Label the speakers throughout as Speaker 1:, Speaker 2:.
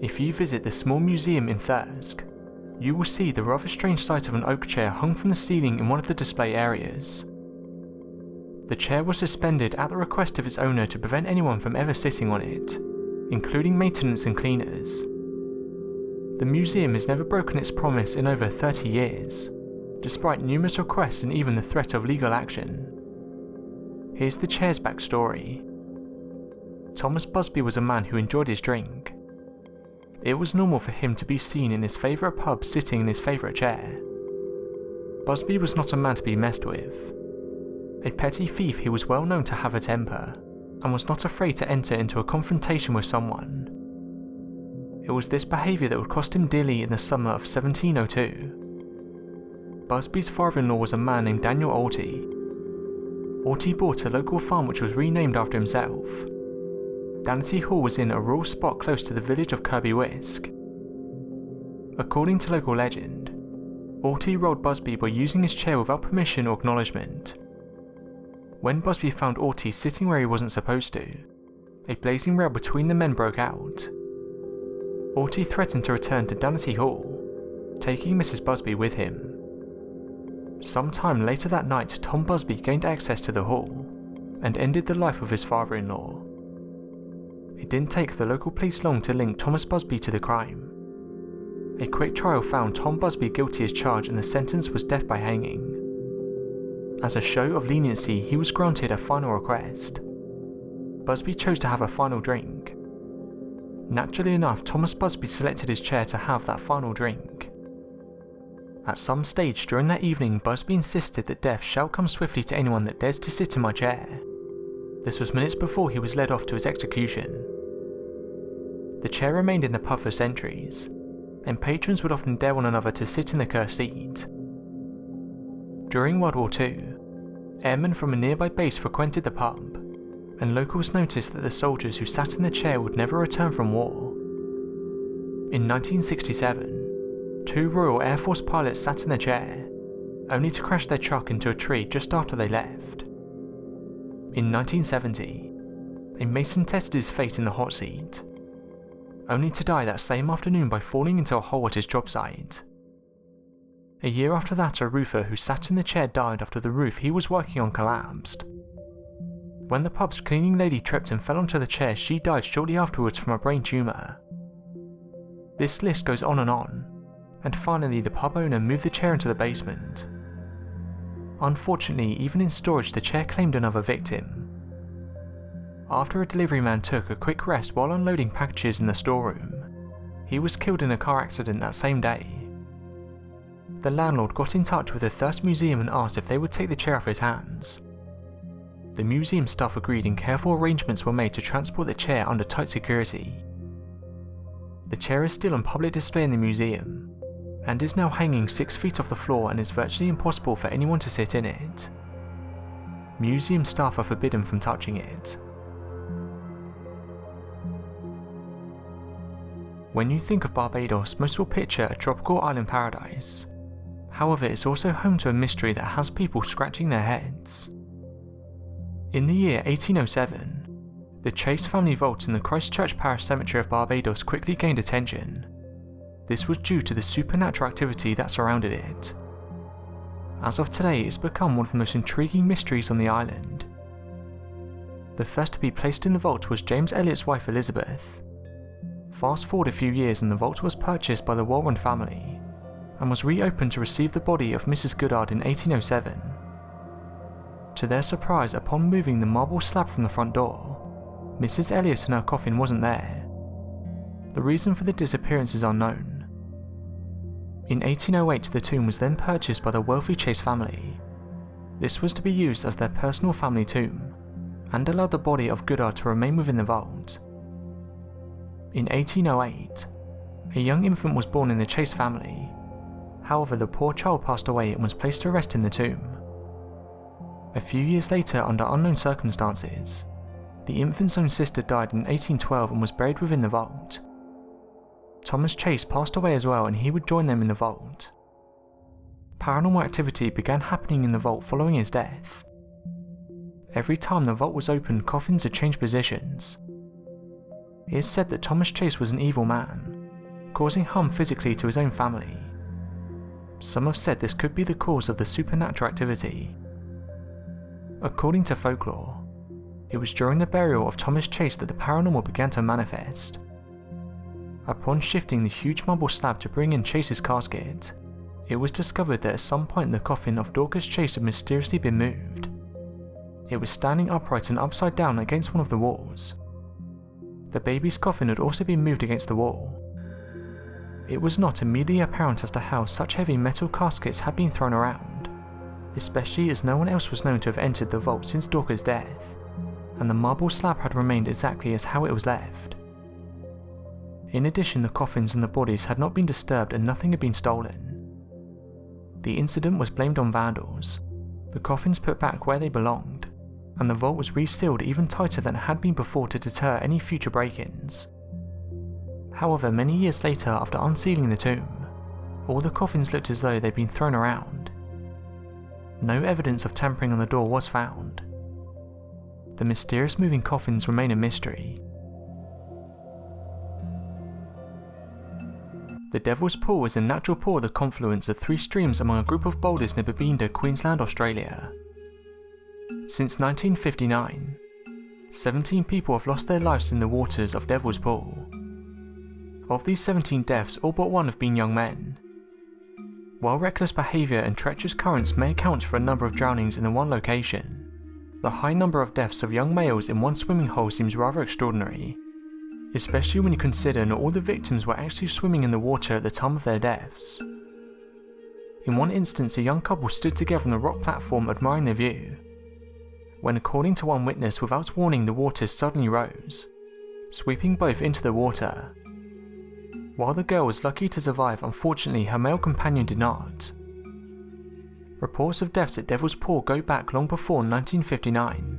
Speaker 1: If you visit the small museum in Thirsk, you will see the rather strange sight of an oak chair hung from the ceiling in one of the display areas. The chair was suspended at the request of its owner to prevent anyone from ever sitting on it, including maintenance and cleaners. The museum has never broken its promise in over 30 years, despite numerous requests and even the threat of legal action. Here's the chair's backstory. Thomas Busby was a man who enjoyed his drink. It was normal for him to be seen in his favourite pub sitting in his favourite chair. Busby was not a man to be messed with. A petty thief, he was well known to have a temper, and was not afraid to enter into a confrontation with someone. It was this behaviour that would cost him dearly in the summer of 1702. Busby's father-in-law was a man named Daniel Orty. Orty bought a local farm which was renamed after himself. Dancy Hall was in a rural spot close to the village of Kirby Wisk. According to local legend, Orty rolled Busby by using his chair without permission or acknowledgement. When Busby found Orty sitting where he wasn't supposed to, a blazing row between the men broke out. Orty threatened to return to Dancy Hall, taking Mrs. Busby with him. Sometime later that night, Tom Busby gained access to the hall, and ended the life of his father-in-law. It didn't take the local police long to link Thomas Busby to the crime. A quick trial found Tom Busby guilty as charged and the sentence was death by hanging. As a show of leniency, he was granted a final request. Busby chose to have a final drink. Naturally enough, Thomas Busby selected his chair to have that final drink. At some stage during that evening, Busby insisted that death shall come swiftly to anyone that dares to sit in my chair. This was minutes before he was led off to his execution. The chair remained in the pub for centuries, and patrons would often dare one another to sit in the cursed seat. During World War II, airmen from a nearby base frequented the pub, and locals noticed that the soldiers who sat in the chair would never return from war. In 1967, 2 Royal Air Force pilots sat in the chair, only to crash their truck into a tree just after they left. In 1970, a mason tested his fate in the hot seat, only to die that same afternoon by falling into a hole at his job site. A year after that, a roofer who sat in the chair died after the roof he was working on collapsed. When the pub's cleaning lady tripped and fell onto the chair, she died shortly afterwards from a brain tumour. This list goes on, and finally the pub owner moved the chair into the basement. Unfortunately, even in storage, the chair claimed another victim. After a delivery man took a quick rest while unloading packages in the storeroom, he was killed in a car accident that same day. The landlord got in touch with the Thirsk Museum and asked if they would take the chair off his hands. The museum staff agreed and careful arrangements were made to transport the chair under tight security. The chair is still on public display in the museum, and is now hanging 6 feet off the floor and is virtually impossible for anyone to sit in it. Museum staff are forbidden from touching it. When you think of Barbados, most will picture a tropical island paradise. However, it's also home to a mystery that has people scratching their heads. In the year 1807, the Chase family vault in the Christchurch Parish Cemetery of Barbados quickly gained attention. This was due to the supernatural activity that surrounded it. As of today, it's become one of the most intriguing mysteries on the island. The first to be placed in the vault was James Elliott's wife Elizabeth. Fast forward a few years and the vault was purchased by the Warren family, and was reopened to receive the body of Mrs. Goodard in 1807. To their surprise, upon moving the marble slab from the front door, Mrs. Elliott and her coffin wasn't there. The reason for the disappearance is unknown. In 1808, the tomb was then purchased by the wealthy Chase family. This was to be used as their personal family tomb, and allowed the body of Goodard to remain within the vault. In 1808, a young infant was born in the Chase family. However, the poor child passed away and was placed to rest in the tomb. A few years later, under unknown circumstances, the infant's own sister died in 1812 and was buried within the vault. Thomas Chase passed away as well, and he would join them in the vault. Paranormal activity began happening in the vault following his death. Every time the vault was opened, coffins had changed positions. It is said that Thomas Chase was an evil man, causing harm physically to his own family. Some have said this could be the cause of the supernatural activity. According to folklore, it was during the burial of Thomas Chase that the paranormal began to manifest. Upon shifting the huge marble slab to bring in Chase's casket, it was discovered that at some point the coffin of Dorcas Chase had mysteriously been moved. It was standing upright and upside down against one of the walls. The baby's coffin had also been moved against the wall. It was not immediately apparent as to how such heavy metal caskets had been thrown around, especially as no one else was known to have entered the vault since Dorcas' death, and the marble slab had remained exactly as how it was left. In addition, the coffins and the bodies had not been disturbed and nothing had been stolen. The incident was blamed on vandals, the coffins put back where they belonged, and the vault was resealed even tighter than it had been before to deter any future break-ins. However, many years later, after unsealing the tomb, all the coffins looked as though they'd been thrown around. No evidence of tampering on the door was found. The mysterious moving coffins remain a mystery. The Devil's Pool is a natural pool at the confluence of 3 streams among a group of boulders near Babinda, Queensland, Australia. Since 1959, 17 people have lost their lives in the waters of Devil's Pool. Of these 17 deaths, all but one have been young men. While reckless behaviour and treacherous currents may account for a number of drownings in the one location, the high number of deaths of young males in one swimming hole seems rather extraordinary, especially when you consider not all the victims were actually swimming in the water at the time of their deaths. In one instance, a young couple stood together on the rock platform admiring the view, when according to one witness, without warning the waters suddenly rose, sweeping both into the water. While the girl was lucky to survive, unfortunately her male companion did not. Reports of deaths at Devil's Pool go back long before 1959.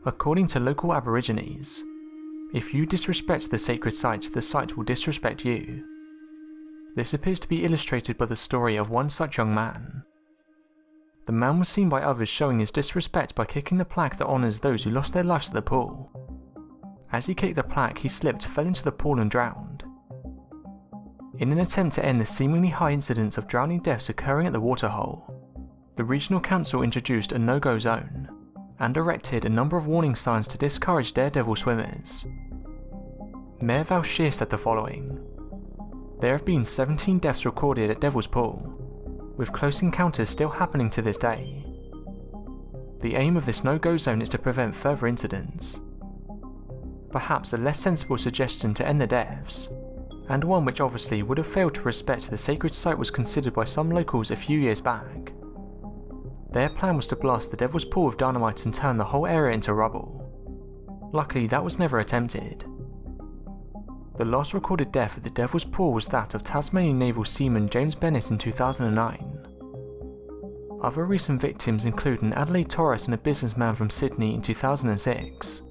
Speaker 1: According to local Aborigines, if you disrespect the sacred site, the site will disrespect you. This appears to be illustrated by the story of one such young man. The man was seen by others showing his disrespect by kicking the plaque that honours those who lost their lives at the pool. As he kicked the plaque, he slipped, fell into the pool and drowned. In an attempt to end the seemingly high incidence of drowning deaths occurring at the waterhole, the regional council introduced a no-go zone and erected a number of warning signs to discourage daredevil swimmers. Mayor Val Shear said the following: "There have been 17 deaths recorded at Devil's Pool, with close encounters still happening to this day. The aim of this no-go zone is to prevent further incidents. Perhaps a less sensible suggestion to end the deaths, and one which obviously would have failed to respect the sacred site, was considered by some locals a few years back. Their plan was to blast the Devil's Pool with dynamite and turn the whole area into rubble. Luckily, that was never attempted." The last recorded death at the Devil's Pool was that of Tasmanian naval seaman James Bennett in 2009. Other recent victims include an Adelaide tourist and a businessman from Sydney in 2006.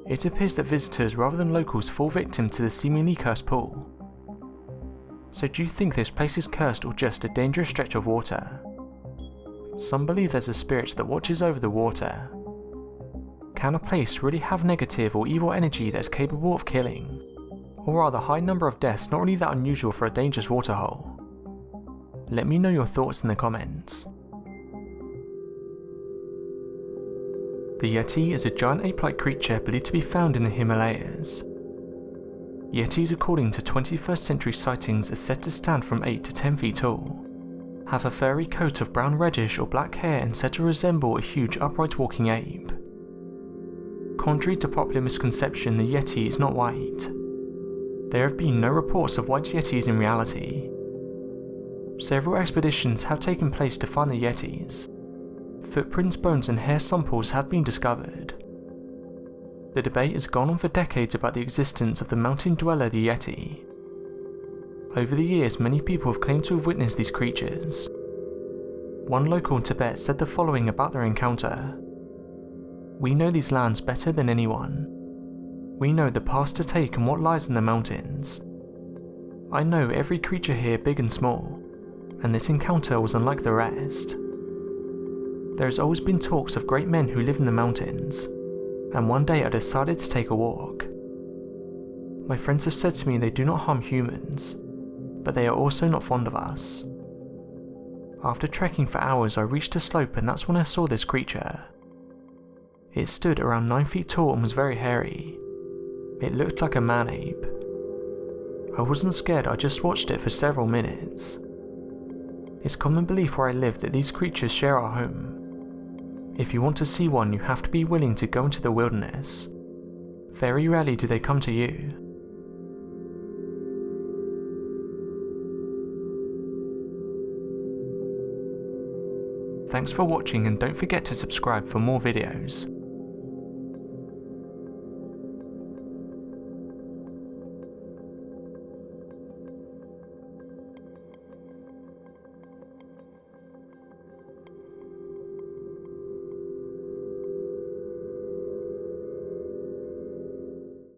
Speaker 1: It appears that visitors rather than locals fall victim to the seemingly cursed pool. So do you think this place is cursed or just a dangerous stretch of water? Some believe there's a spirit that watches over the water. Can a place really have negative or evil energy that's capable of killing? Or are the high number of deaths not really that unusual for a dangerous waterhole? Let me know your thoughts in the comments. The Yeti is a giant ape-like creature believed to be found in the Himalayas. Yetis, according to 21st century sightings, are said to stand from 8 to 10 feet tall, have a furry coat of brown reddish or black hair, and said to resemble a huge upright walking ape. Contrary to popular misconception, the Yeti is not white. There have been no reports of white Yetis in reality. Several expeditions have taken place to find the Yetis. Footprints, bones and hair samples have been discovered. The debate has gone on for decades about the existence of the mountain dweller, the Yeti. Over the years, many people have claimed to have witnessed these creatures. One local in Tibet said the following about their encounter: "We know these lands better than anyone. We know the paths to take and what lies in the mountains. I know every creature here, big and small, and this encounter was unlike the rest. There has always been talks of great men who live in the mountains, and one day I decided to take a walk. My friends have said to me they do not harm humans, but they are also not fond of us. After trekking for hours, I reached a slope, and that's when I saw this creature. It stood around 9 feet tall and was very hairy. It looked like a man-ape. I wasn't scared, I just watched it for several minutes. It's common belief where I live that these creatures share our home. If you want to see one, you have to be willing to go into the wilderness. Very rarely do they come to you. Thanks for watching, and don't forget to subscribe for more videos.